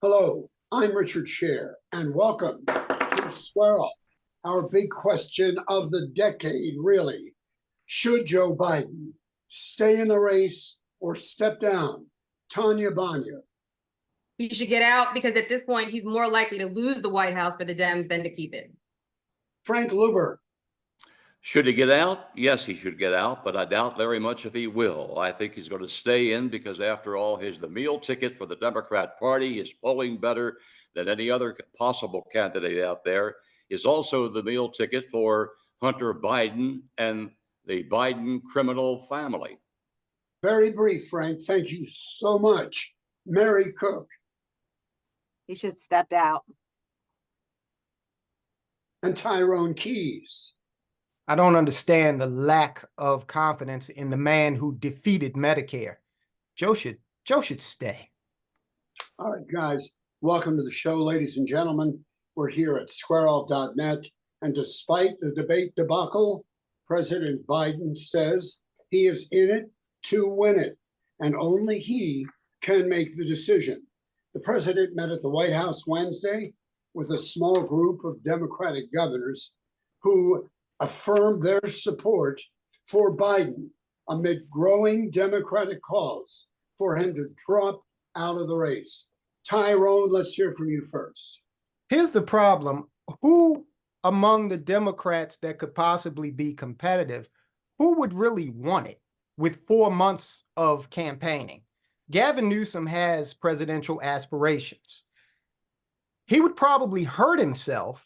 Hello, I'm Richard Sher, and welcome to Square Off, our big question of the decade, really. Should Joe Biden stay in the race or step down? Tonya, Bana. He should get out because at this point, he's more likely to lose the White House for the Dems than to keep it. Frank Luber. Should he get out? Yes, he should get out, but I doubt very much if he will. I think he's going to stay in because, after all, he's the meal ticket for the Democrat Party. He's polling better than any other possible candidate out there. He's also the meal ticket for Hunter Biden and the Biden criminal family. Very brief, Frank. Thank you so much. Mary Koch. He should have stepped out. And Tyrone Keys. I don't understand the lack of confidence in the man who defeated Medicare. Joe should stay. All right, guys, welcome to the show, ladies and gentlemen. We're here at squareoff.net, and despite the debate debacle, President Biden says he is in it to win it, and only he can make the decision. The president met at the White House Wednesday with a small group of Democratic governors who affirmed their support for Biden amid growing Democratic calls for him to drop out of the race. Tyrone, let's hear from you first. Here's the problem. Who among the Democrats that could possibly be competitive, who would really want it with 4 months of campaigning? Gavin Newsom has presidential aspirations. He would probably hurt himself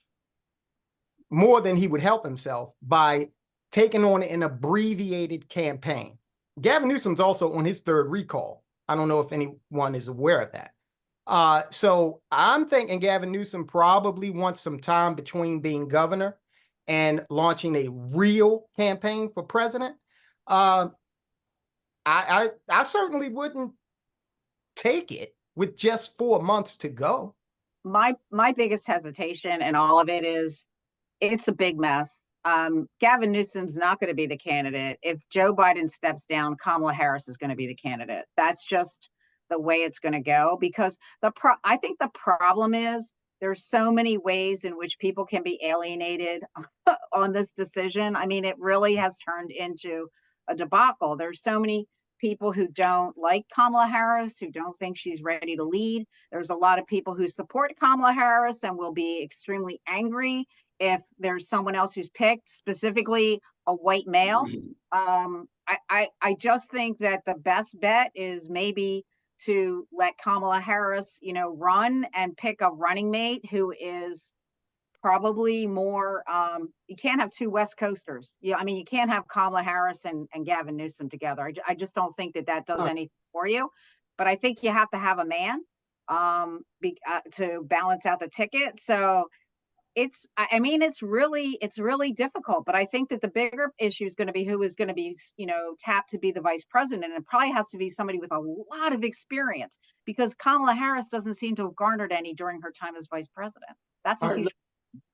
more than he would help himself by taking on an abbreviated campaign. Gavin Newsom's also on his third recall. I don't know if anyone is aware of that. So I'm thinking Gavin Newsom probably wants some time between being governor and launching a real campaign for president. I certainly wouldn't take it with just 4 months to go. My biggest hesitation in all of it is it's a big mess. Gavin Newsom's not going to be the candidate. If Joe Biden steps down, Kamala Harris is going to be the candidate. That's just the way it's going to go, because I think the problem is there's so many ways in which people can be alienated on this decision. I mean, it really has turned into a debacle. There's so many people who don't like Kamala Harris, who don't think she's ready to lead. There's a lot of people who support Kamala Harris and will be extremely angry if there's someone else who's picked, specifically a white male. I just think that the best bet is maybe to let Kamala Harris, run and pick a running mate who is probably more, you can't have two West Coasters. You can't have Kamala Harris and Gavin Newsom together. I just don't think that does anything for you. But I think you have to have a man to balance out the ticket. So it's really difficult, but I think that the bigger issue is going to be who is going to be, tapped to be the vice president. And it probably has to be somebody with a lot of experience, because Kamala Harris doesn't seem to have garnered any during her time as vice president. That's a huge.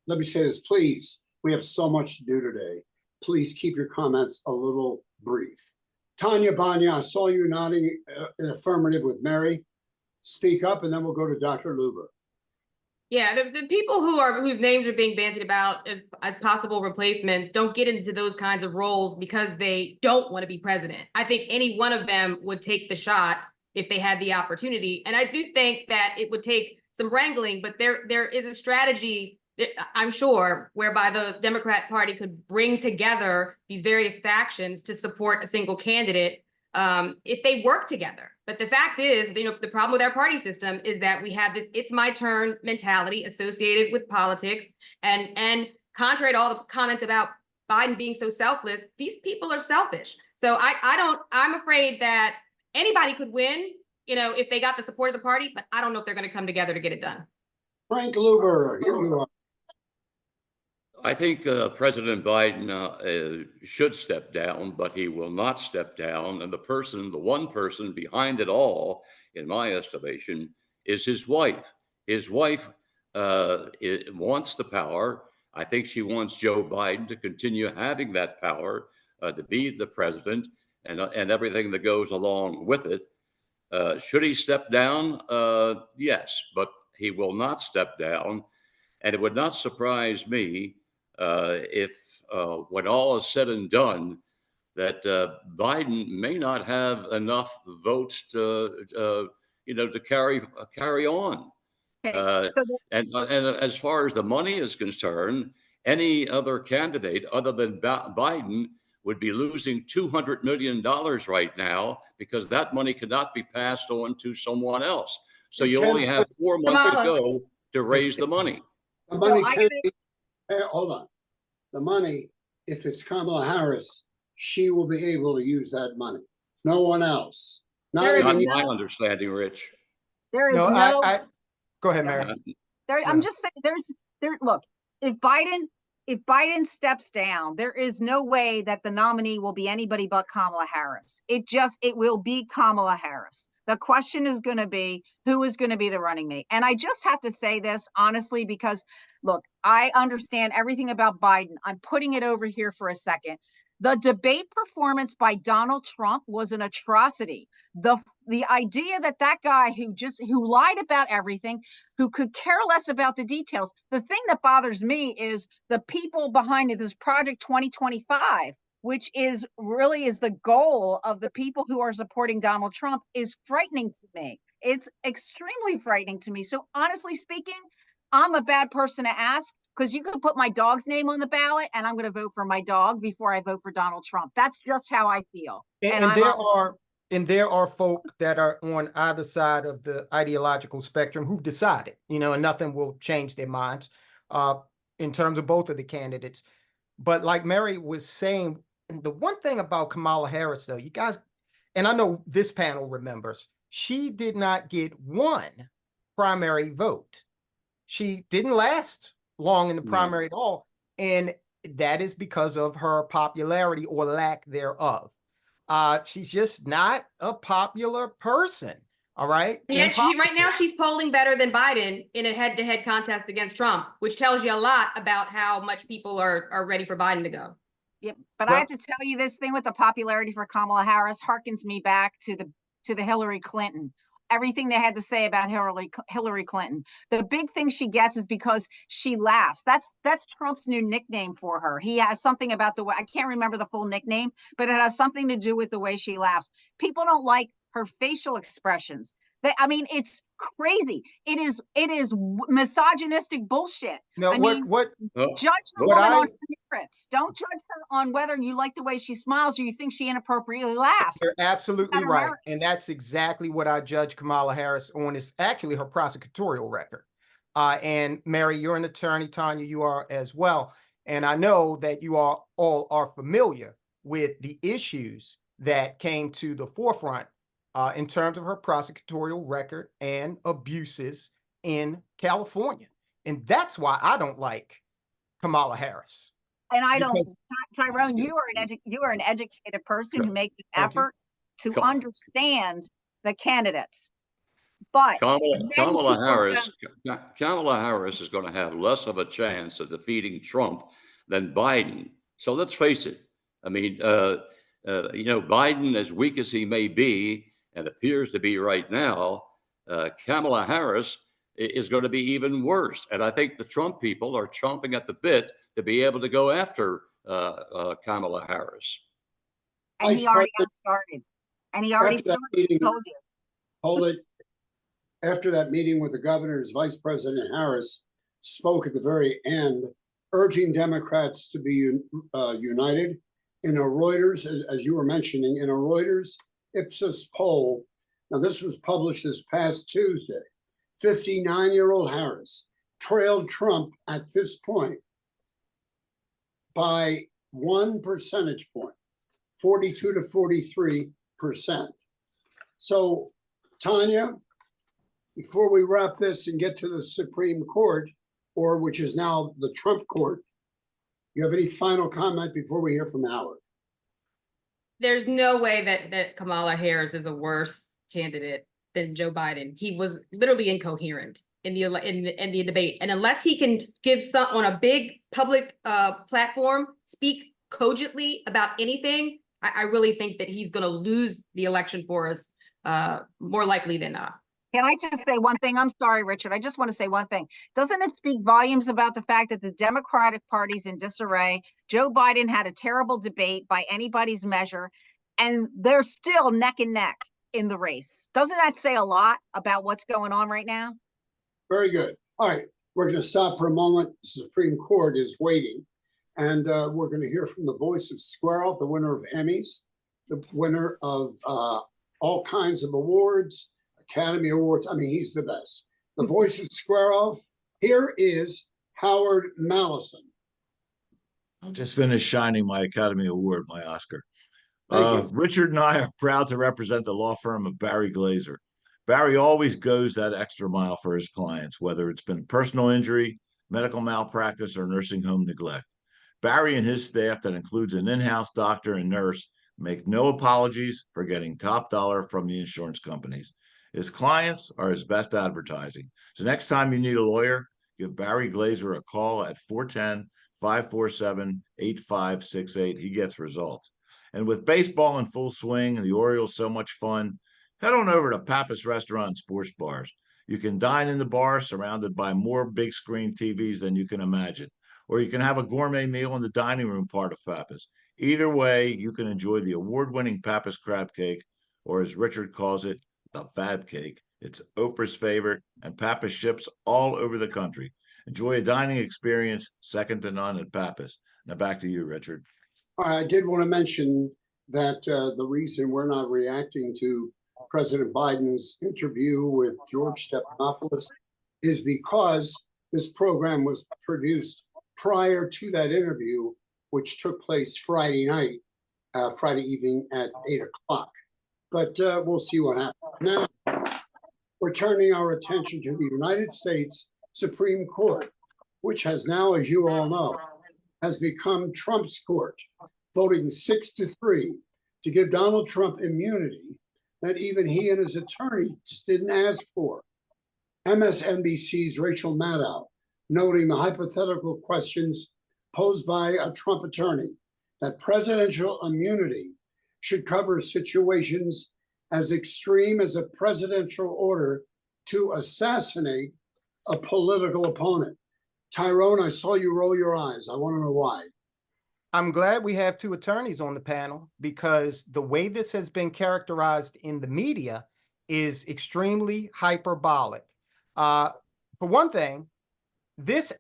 Let me say this, please. We have so much to do today. Please keep your comments a little brief. Tonya, Bana, I saw you nodding in affirmative with Mary. Speak up, and then we'll go to Dr. Luber. Yeah, the people whose names are being bandied about as possible replacements don't get into those kinds of roles because they don't want to be president. I think any one of them would take the shot if they had the opportunity. And I do think that it would take some wrangling, but there is a strategy, I'm sure, whereby the Democrat Party could bring together these various factions to support a single candidate if they work together. But the fact is, the problem with our party system is that we have this "it's my turn" mentality associated with politics, and contrary to all the comments about Biden being so selfless, these people are selfish. So I'm afraid that anybody could win, if they got the support of the party, but I don't know if they're going to come together to get it done. Frank Luber, here you are. I think President Biden should step down, but he will not step down. And the one person behind it all, in my estimation, is his wife. His wife wants the power. I think she wants Joe Biden to continue having that power, to be the president and everything that goes along with it. Should he step down? Yes, but he will not step down. And it would not surprise me if, when all is said and done, that Biden may not have enough votes to carry on. Okay, Uh, so the- and as far as the money is concerned, any other candidate other than Biden would be losing $200 million right now because that money cannot be passed on to someone else. So It you can- only have 4 months to Kamala. go to raise the money. The money I can't be, hold on. The money, if it's Kamala Harris, she will be able to use that money. No one else. Not There is Not even, my understanding, Rich. there is No, no, go ahead, Yeah. Mary. there, Yeah. I'm just saying, look, if Biden steps down, there is no way that the nominee will be anybody but Kamala Harris. It will be Kamala Harris. The question is going to be, who is going to be the running mate? And I just have to say this honestly, because look, I understand everything about Biden. I'm putting it over here for a second. The debate performance by Donald Trump was an atrocity. The idea that guy who lied about everything, who could care less about the details. The thing that bothers me is the people behind this Project 2025, which is the goal of the people who are supporting Donald Trump, is frightening to me. It's extremely frightening to me. So honestly speaking, I'm a bad person to ask, because you can put my dog's name on the ballot and I'm going to vote for my dog before I vote for Donald Trump. That's just how I feel. And there are folk that are on either side of the ideological spectrum who've decided, and nothing will change their minds in terms of both of the candidates. But like Mary was saying, the one thing about Kamala Harris, though, you guys, and I know this panel remembers, she did not get one primary vote. She didn't last long in the primary at all. And that is because of her popularity or lack thereof. She's just not a popular person. All right. Yet right now she's polling better than Biden in a head-to-head contest against Trump, which tells you a lot about how much people are ready for Biden to go. Yeah, but I have to tell you, this thing with the popularity for Kamala Harris harkens me back to the Hillary Clinton. Everything they had to say about Hillary Clinton. The big thing she gets is because she laughs. That's Trump's new nickname for her. He has something about the way, I can't remember the full nickname, but it has something to do with the way she laughs. People don't like her facial expressions. It's crazy. It is misogynistic bullshit. No, Judge the woman on her merits. Don't judge her on whether you like the way she smiles or you think she inappropriately laughs. You're absolutely right. Merits. And that's exactly what I judge Kamala Harris on, is actually her prosecutorial record. And Mary, you're an attorney. Tonya, you are as well. And I know that you all are familiar with the issues that came to the forefront in terms of her prosecutorial record and abuses in California. And that's why I don't like Kamala Harris. And I don't, Tyrone, you are an educated person who makes an effort to understand the candidates. But Kamala Harris is going to have less of a chance of defeating Trump than Biden. So let's face it. I mean, Biden, as weak as he may be and appears to be right now, Kamala Harris is going to be even worse. And I think the Trump people are chomping at the bit to be able to go after Kamala Harris. And he already got started. And he already started, told you. Hold it. After that meeting with the governors, Vice President Harris spoke at the very end, urging Democrats to be united. In a Reuters, as you were mentioning, in a Reuters Ipsos poll, now this was published this past Tuesday, 59-year-old Harris trailed Trump at this point by 1 percentage point, 42 to 43%. So, Tonya, before we wrap this and get to the Supreme Court, or which is now the Trump court, you have any final comment before we hear from Howard? There's no way that Kamala Harris is a worse candidate than Joe Biden. He was literally incoherent in the debate, and unless he can give some on a big public platform, speak cogently about anything, I really think that he's going to lose the election for us more likely than not. Can I just say one thing? I'm sorry, Richard. I just want to say one thing. Doesn't it speak volumes about the fact that the Democratic Party's in disarray? Joe Biden had a terrible debate by anybody's measure, and they're still neck and neck in the race. Doesn't that say a lot about what's going on right now? Very good. All right, we're going to stop for a moment. The Supreme Court is waiting, and we're going to hear from the voice of Squirrel, the winner of Emmys, the winner of all kinds of awards, Academy Awards. I mean, he's the best. The voice of Squirrel. Here is Howard Mallison. I just finished shining my Academy Award, my Oscar. Thank you. Richard and I are proud to represent the law firm of Barry Glazer. Barry always goes that extra mile for his clients, whether it's been personal injury, medical malpractice, or nursing home neglect. Barry and his staff, that includes an in-house doctor and nurse, make no apologies for getting top dollar from the insurance companies. His clients are his best advertising. So next time you need a lawyer, give Barry Glazer a call at 410-547-8568. He gets results. And with baseball in full swing and the Orioles so much fun, head on over to Pappas Restaurant and Sports Bars. You can dine in the bar surrounded by more big screen TVs than you can imagine. Or you can have a gourmet meal in the dining room part of Pappas. Either way, you can enjoy the award-winning Pappas crab cake, or as Richard calls it, the Fab Cake. It's Oprah's favorite, and Pappas ships all over the country. Enjoy a dining experience second to none at Pappas. Now back to you, Richard. I did want to mention that the reason we're not reacting to President Biden's interview with George Stephanopoulos is because this program was produced prior to that interview, which took place Friday night, Friday evening at 8 o'clock. But we'll see what happens. Now, we're turning our attention to the United States Supreme Court, which has now, as you all know, has become Trump's court, voting 6-3 to give Donald Trump immunity that even he and his attorney just didn't ask for. MSNBC's Rachel Maddow noting the hypothetical questions posed by a Trump attorney that presidential immunity should cover situations as extreme as a presidential order to assassinate a political opponent. Tyrone, I saw you roll your eyes. I want to know why. I'm glad we have two attorneys on the panel, because the way this has been characterized in the media is extremely hyperbolic. For one thing, this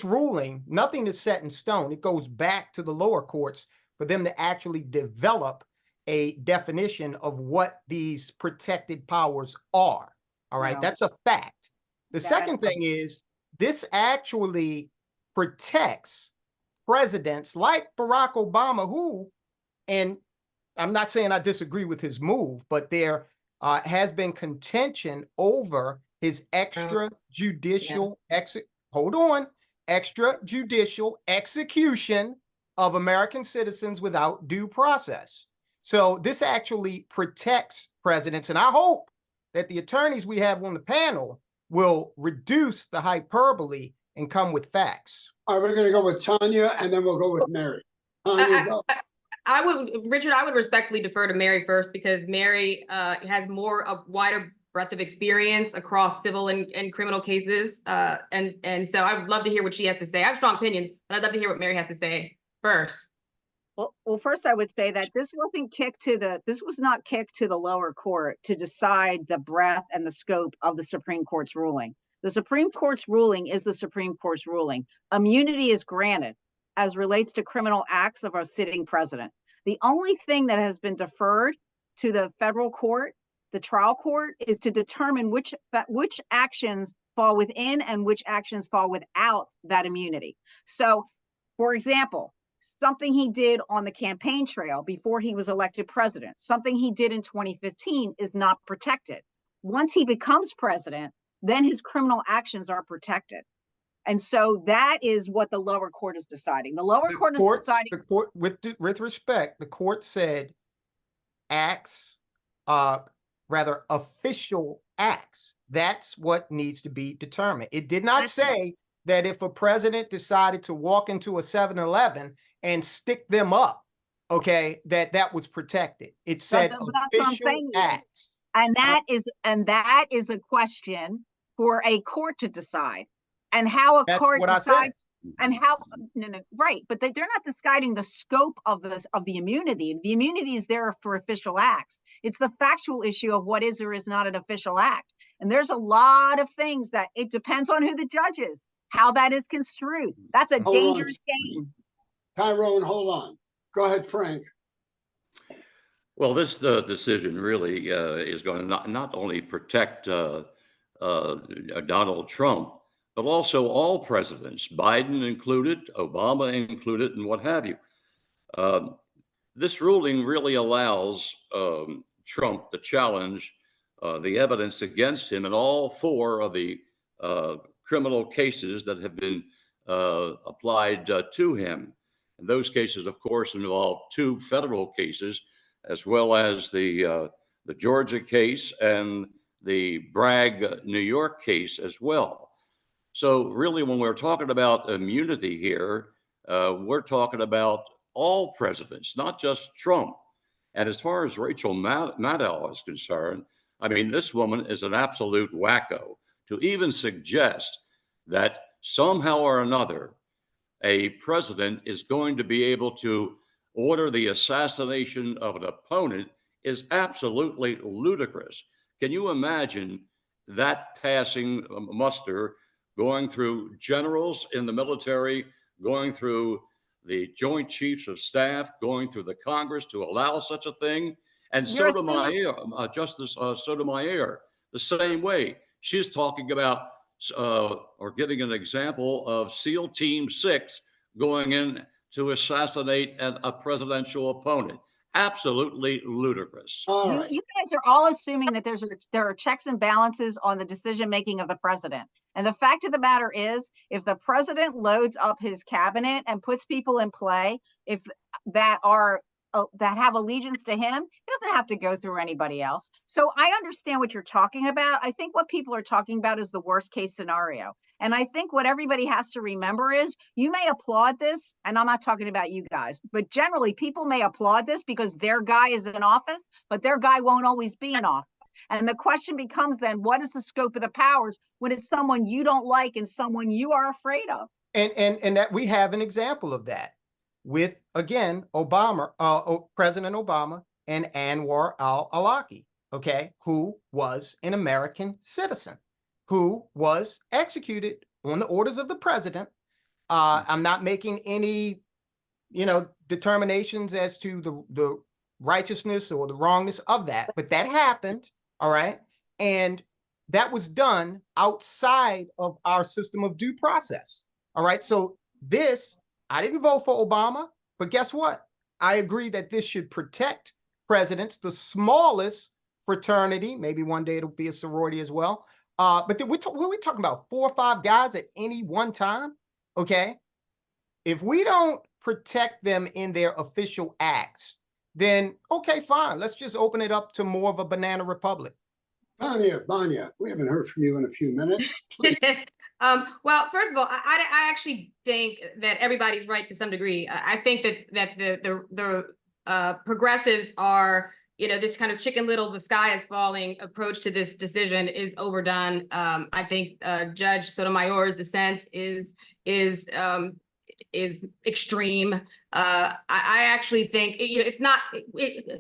ruling, nothing is set in stone. It goes back to the lower courts for them to actually develop a definition of what these protected powers are. All right, that's a fact. The second thing is, this actually protects presidents like Barack Obama, who, and I'm not saying I disagree with his move, but there has been contention over his extrajudicial execution of American citizens without due process. So this actually protects presidents, and I hope that the attorneys we have on the panel will reduce the hyperbole and come with facts. All right, we're going to go with Tonya, and then we'll go with Mary. Tonya, Richard, I would respectfully defer to Mary first, because Mary has a wider breadth of experience across civil and criminal cases. And so I would love to hear what she has to say. I have strong opinions, but I'd love to hear what Mary has to say first. Well, first I would say that this was not kicked to the lower court to decide the breadth and the scope of the Supreme Court's ruling. The Supreme Court's ruling is the Supreme Court's ruling. Immunity is granted as relates to criminal acts of our sitting president. The only thing that has been deferred to the federal court, the trial court, is to determine which actions fall within and which actions fall without that immunity. So, for example, something he did on the campaign trail before he was elected president, something he did in 2015 is not protected. Once he becomes president, then his criminal actions are protected. And so that is what the lower court is deciding. The lower court is deciding. The court, with respect, the court said acts, rather official acts. That's what needs to be determined. It did not say that if a president decided to walk into a 7-Eleven and stick them up okay, that was protected. It said That's what I'm official saying. acts. And that is a question for a court to decide. And how a That's court what I said. decides and how no, right, but they're not deciding the scope of the immunity. The immunity is there for official acts. It's the factual issue of what is or is not an official act. And there's a lot of things that it depends on who the judge is, how that is construed. That's a Hold on. dangerous game. Tyrone, hold on. Go ahead, Frank. Well, this decision really is going to not only protect Donald Trump, but also all presidents, Biden included, Obama included, and what have you. This ruling really allows Trump to challenge the evidence against him in all four of the criminal cases that have been applied to him. And those cases, of course, involve two federal cases, as well as the Georgia case and the Bragg, New York case as well. So really, when we're talking about immunity here, we're talking about all presidents, not just Trump. And as far as Rachel Maddow is concerned, I mean, this woman is an absolute wacko to even suggest that somehow or another a president is going to be able to order the assassination of an opponent is absolutely ludicrous. Can you imagine that passing muster, going through generals in the military, going through the Joint Chiefs of Staff, going through the Congress to allow such a thing? And Sotomayor, Justice Sotomayor, the same way. She's talking about or giving an example of SEAL Team 6 going in to assassinate a presidential opponent. Absolutely ludicrous. All right. You guys are all assuming that there are checks and balances on the decision making of the president. And the fact of the matter is, if the president loads up his cabinet and puts people in play, if that have allegiance to him, he doesn't have to go through anybody else. So I understand what you're talking about. I think what people are talking about is the worst case scenario. And I think what everybody has to remember is you may applaud this, and I'm not talking about you guys, but generally people may applaud this because their guy is in office, but their guy won't always be in office. And the question becomes then, what is the scope of the powers when it's someone you don't like and someone you are afraid of? And that we have an example of that with, again, President Obama and Anwar al-Awlaki, okay, who was an American citizen, who was executed on the orders of the president. I'm not making any, determinations as to the righteousness or the wrongness of that, but that happened, all right? And that was done outside of our system of due process, all right? So I didn't vote for Obama, but guess what? I agree that this should protect presidents, the smallest fraternity. Maybe one day it'll be a sorority as well. But we're talking about 4 or 5 guys at any one time, okay? If we don't protect them in their official acts, then okay, fine. Let's just open it up to more of a banana republic. Bana, we haven't heard from you in a few minutes. Well, first of all, I actually think that everybody's right to some degree. I think that the progressives are, this kind of chicken little, the sky is falling approach to this decision is overdone. I think Judge Sotomayor's dissent is extreme. I actually think it's not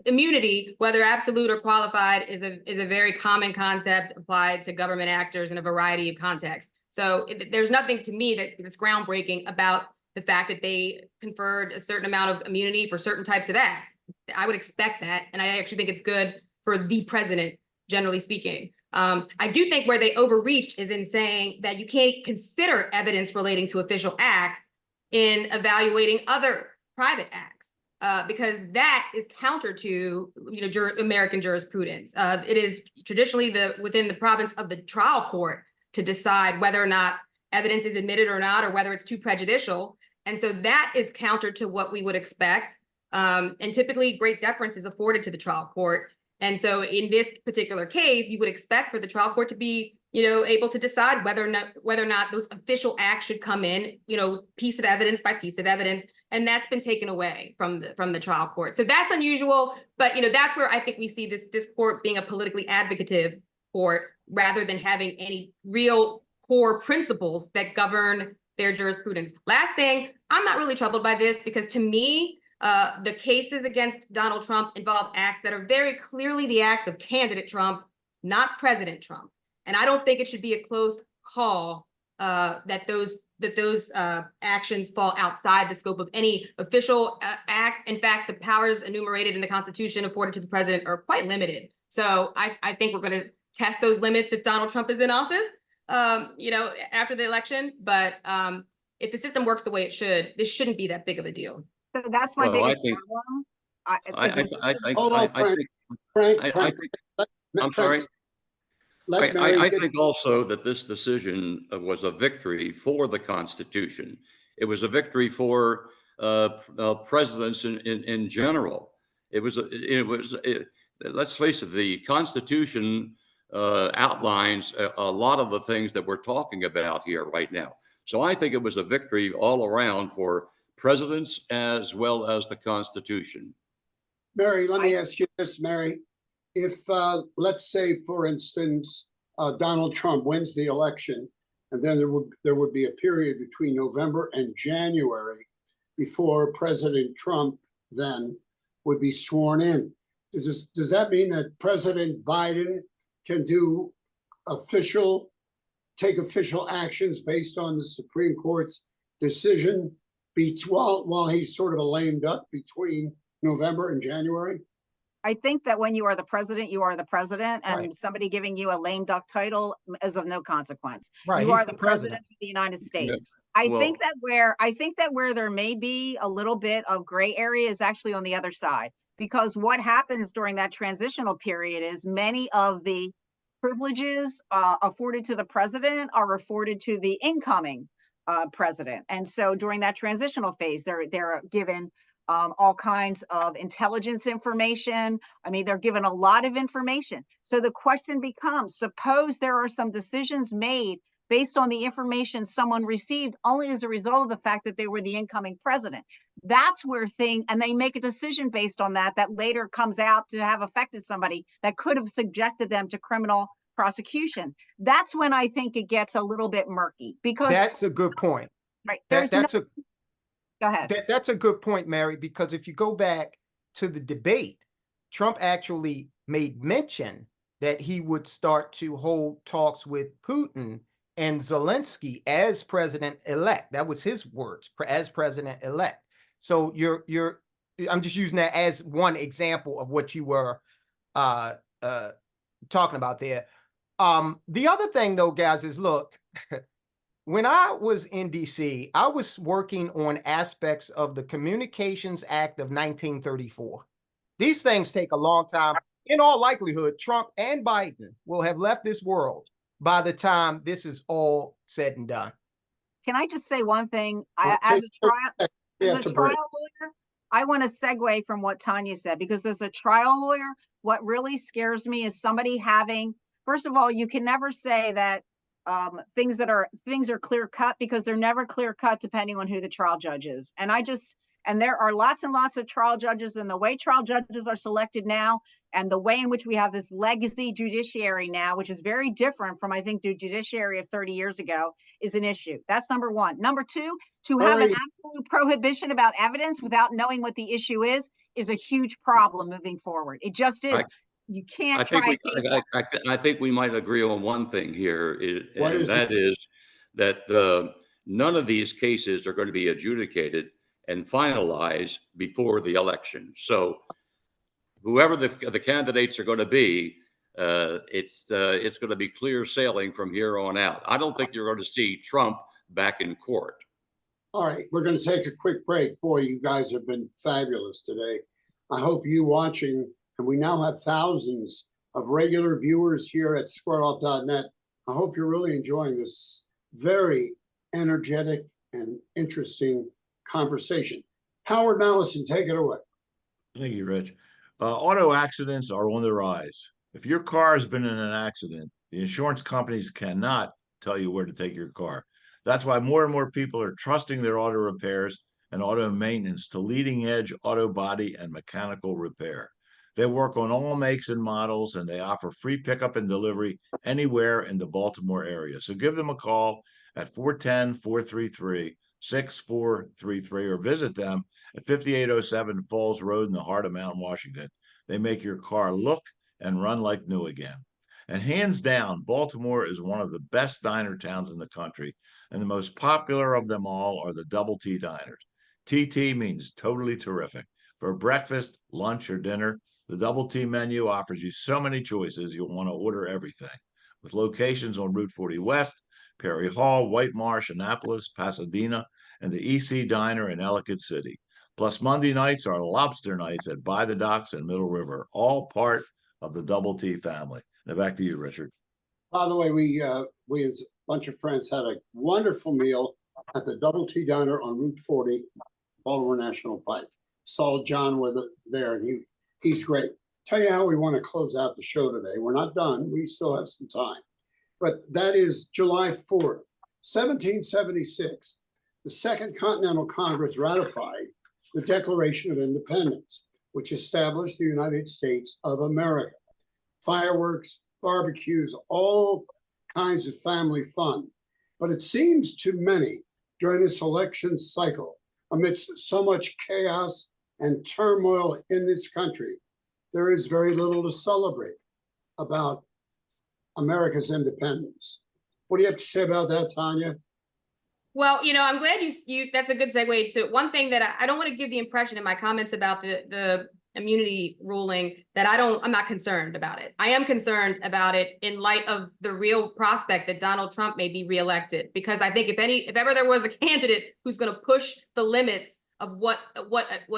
immunity, whether absolute or qualified, is a very common concept applied to government actors in a variety of contexts. So there's nothing to me that's groundbreaking about the fact that they conferred a certain amount of immunity for certain types of acts. I would expect that, and I actually think it's good for the president, generally speaking. I do think where they overreached is in saying that you can't consider evidence relating to official acts in evaluating other private acts, because that is counter to American jurisprudence. It is traditionally within the province of the trial court to decide whether or not evidence is admitted or not, or whether it's too prejudicial. And so that is counter to what we would expect. And typically great deference is afforded to the trial court. And so in this particular case, you would expect for the trial court to be, able to decide whether or not those official acts should come in, piece of evidence by piece of evidence, and that's been taken away from the trial court. So that's unusual, but that's where I think we see this court being a politically advocative court rather than having any real core principles that govern their jurisprudence. Last thing, I'm not really troubled by this because to me, the cases against Donald Trump involve acts that are very clearly the acts of candidate Trump, not President Trump. And I don't think it should be a close call that those actions fall outside the scope of any official acts. In fact, the powers enumerated in the Constitution afforded to the president are quite limited. So I think we're going to test those limits if Donald Trump is in office, after the election. But if the system works the way it should, this shouldn't be that big of a deal. So that's my Well, I biggest think- problem. Hold on, Frank. I'm sorry. Let Mary I get- think also that this decision was a victory for the Constitution. It was a victory for presidents in general. Let's face it, the Constitution outlines a lot of the things that we're talking about here right now. So I think it was a victory all around for presidents as well as the Constitution. Mary, let me ask you this, Mary. If, let's say, for instance, Donald Trump wins the election, and then there would be a period between November and January before President Trump then would be sworn in. Does that mean that President Biden can take official actions based on the Supreme Court's decision while he's sort of a lame duck between November and January? I think that when you are the president, you are the president, and Right. somebody giving you a lame duck title is of no consequence. Right, You he's are the the president of the United States. I think that where there may be a little bit of gray area is actually on the other side, because what happens during that transitional period is many of the privileges afforded to the president are afforded to the incoming president, and so during that transitional phase, they're given all kinds of intelligence information. I mean, they're given a lot of information. So the question becomes, suppose there are some decisions made based on the information someone received only as a result of the fact that they were the incoming president. That's where and they make a decision based on that later comes out to have affected somebody that could have subjected them to criminal prosecution. That's when I think it gets a little bit murky, because That's a good point. right, go ahead. That's a good point, Mary, because if you go back to the debate, Trump actually made mention that he would start to hold talks with Putin and Zelensky as president-elect. That was his words, as president-elect. So I'm just using that as one example of what you were talking about there. The other thing, though, guys, is look, when I was in DC, I was working on aspects of the Communications Act of 1934. These things take a long time. In all likelihood, Trump and Biden will have left this world by the time this is all said and done. Can I just say one thing? As a trial lawyer, I want to segue from what Tonya said, because as a trial lawyer, what really scares me is somebody first of all, you can never say that things are clear cut, because they're never clear cut depending on who the trial judge is. And there are lots and lots of trial judges, and the way trial judges are selected now, and the way in which we have this legacy judiciary now, which is very different from, I think, the judiciary of 30 years ago, is an issue. That's number one. Number two, to have an absolute prohibition about evidence without knowing what the issue is a huge problem moving forward. It just is. You can't I think we might agree on one thing here, that is that none of these cases are going to be adjudicated and finalized before the election. So whoever the candidates are going to be, it's going to be clear sailing from here on out. I don't think you're going to see Trump back in court. All right, we're going to take a quick break. Boy, you guys have been fabulous today. I hope you watching, and we now have thousands of regular viewers here at squareoff.net. I hope you're really enjoying this very energetic and interesting conversation. Howard Mallison, take it away. Thank you, Rich. Auto accidents are on the rise. If your car has been in an accident, the insurance companies cannot tell you where to take your car. That's why more and more people are trusting their auto repairs and auto maintenance to leading edge auto body and mechanical repair. They work on all makes and models, and they offer free pickup and delivery anywhere in the Baltimore area. So give them a call at 410-433-6433 or visit them at 5807 Falls Road in the heart of Mount Washington. They make your car look and run like new again. And hands down, Baltimore is one of the best diner towns in the country, and the most popular of them all are the Double T diners. TT means totally terrific. For breakfast, lunch, or dinner, the Double T menu offers you so many choices you'll want to order everything. With locations on Route 40 West, Perry Hall, White Marsh, Annapolis, Pasadena, and the EC Diner in Ellicott City. Plus, Monday nights are lobster nights at By the Docks and Middle River, all part of the Double T family. Now back to you, Richard. By the way, we as a bunch of friends had a wonderful meal at the Double T Diner on Route 40, Baltimore National Pike. Saw John with it there, and he's great. Tell you how we want to close out the show today. We're not done. We still have some time. But that is July 4th, 1776. The Second Continental Congress ratified the Declaration of Independence, which established the United States of America. Fireworks, barbecues, all kinds of family fun. But it seems to many during this election cycle, amidst so much chaos and turmoil in this country, there is very little to celebrate about America's independence. What do you have to say about that, Tonya? Well, I'm glad you that's a good segue to one thing that I don't want to give the impression in my comments about the immunity ruling that I'm not concerned about it. I am concerned about it in light of the real prospect that Donald Trump may be reelected, because I think if ever there was a candidate who's going to push the limits of what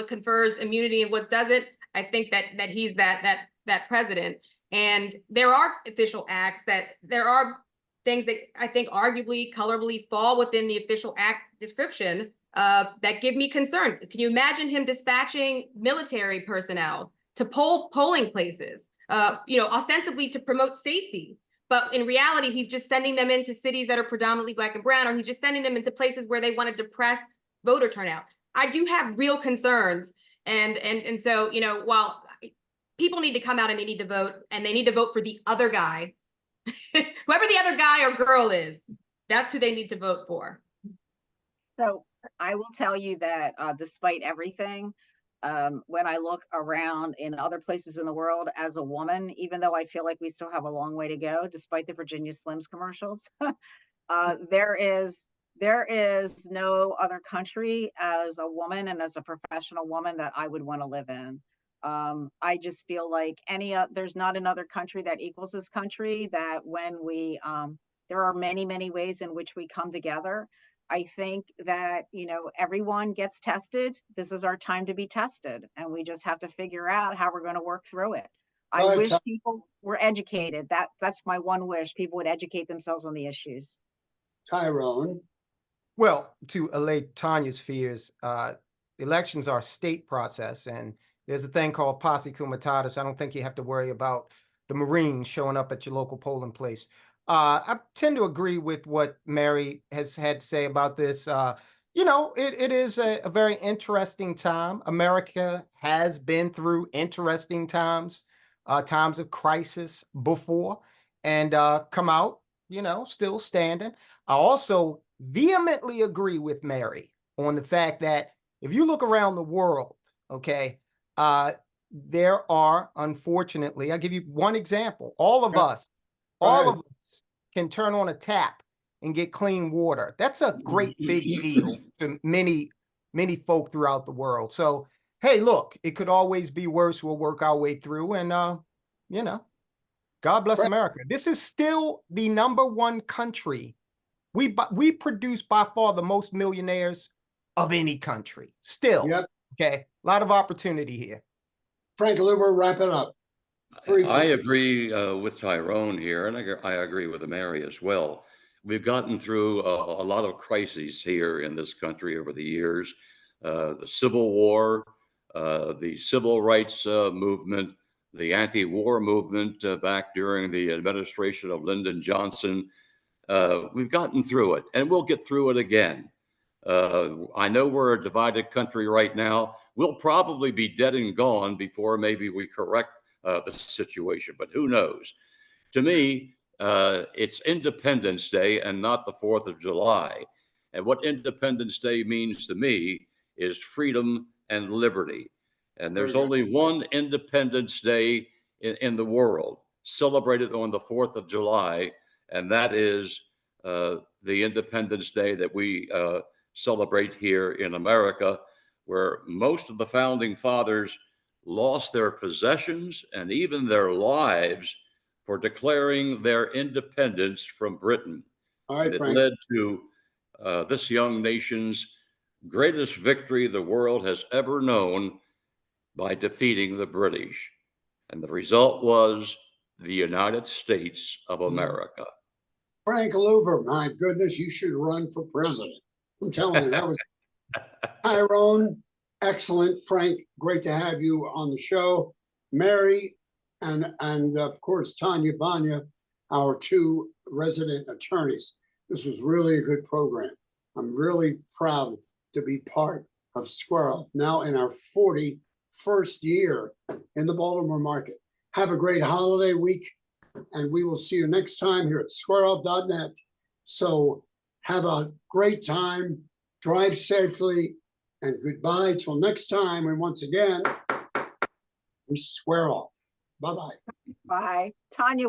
confers immunity and what doesn't, I think that he's that president. And there are official acts there are things that I think arguably, colorably fall within the official act description that give me concern. Can you imagine him dispatching military personnel to polling places, ostensibly to promote safety? But in reality, he's just sending them into cities that are predominantly Black and brown, or he's just sending them into places where they want to depress voter turnout. I do have real concerns. And so, while people need to come out and they need to vote, and they need to vote for the other guy, whoever the other guy or girl is, that's who they need to vote for. So I will tell you that despite everything, when I look around in other places in the world as a woman, even though I feel like we still have a long way to go, despite the Virginia Slims commercials, there is no other country as a woman and as a professional woman that I would want to live in. I just feel like there's not another country that equals this country, that when there are many, many ways in which we come together. I think that, everyone gets tested. This is our time to be tested, and we just have to figure out how we're going to work through it. I wish people were educated. That's my one wish. People would educate themselves on the issues. Tyrone. Well, to allay Tonya's fears, elections are a state process, and there's a thing called posse comitatus. I don't think you have to worry about the Marines showing up at your local polling place. I tend to agree with what Mary has had to say about this. It is a very interesting time. America has been through interesting times, times of crisis before, and come out, still standing. I also vehemently agree with Mary on the fact that if you look around the world, okay, there are, unfortunately, I'll give you one example. All of us can turn on a tap and get clean water. That's a great big deal to many, many folk throughout the world. So, hey, look, it could always be worse. We'll work our way through, and God bless America. This is still the #1 country. We produce by far the most millionaires of any country. Still, okay, a lot of opportunity here. Frank Luber, wrap it up. I agree with Tyrone here, and I agree with Mary as well. We've gotten through a lot of crises here in this country over the years. The Civil War, the Civil Rights Movement, the anti-war movement back during the administration of Lyndon Johnson. We've gotten through it, and we'll get through it again. I know we're a divided country right now. We'll probably be dead and gone before maybe we correct the situation, but who knows? To me, it's Independence Day and not the 4th of July. And what Independence Day means to me is freedom and liberty. And there's Very good. only one Independence Day in the world celebrated on the 4th of July, and that is the Independence Day that we celebrate here in America, where most of the founding fathers lost their possessions and even their lives for declaring their independence from Britain. All right, And it Frank. led to this young nation's greatest victory the world has ever known by defeating the British. And the result was the United States of America. Frank Luber, my goodness, you should run for president. I'm telling you, that was Tyrone, excellent. Frank, great to have you on the show. Mary, and of course, Tonya, Bana, our two resident attorneys. This was really a good program. I'm really proud to be part of Squirrel, now in our 41st year in the Baltimore market. Have a great holiday week, and we will see you next time here at squirrel.net. So have a great time, drive safely, and goodbye till next time. And once again, we square off. Bye-bye. Bye. Tonya,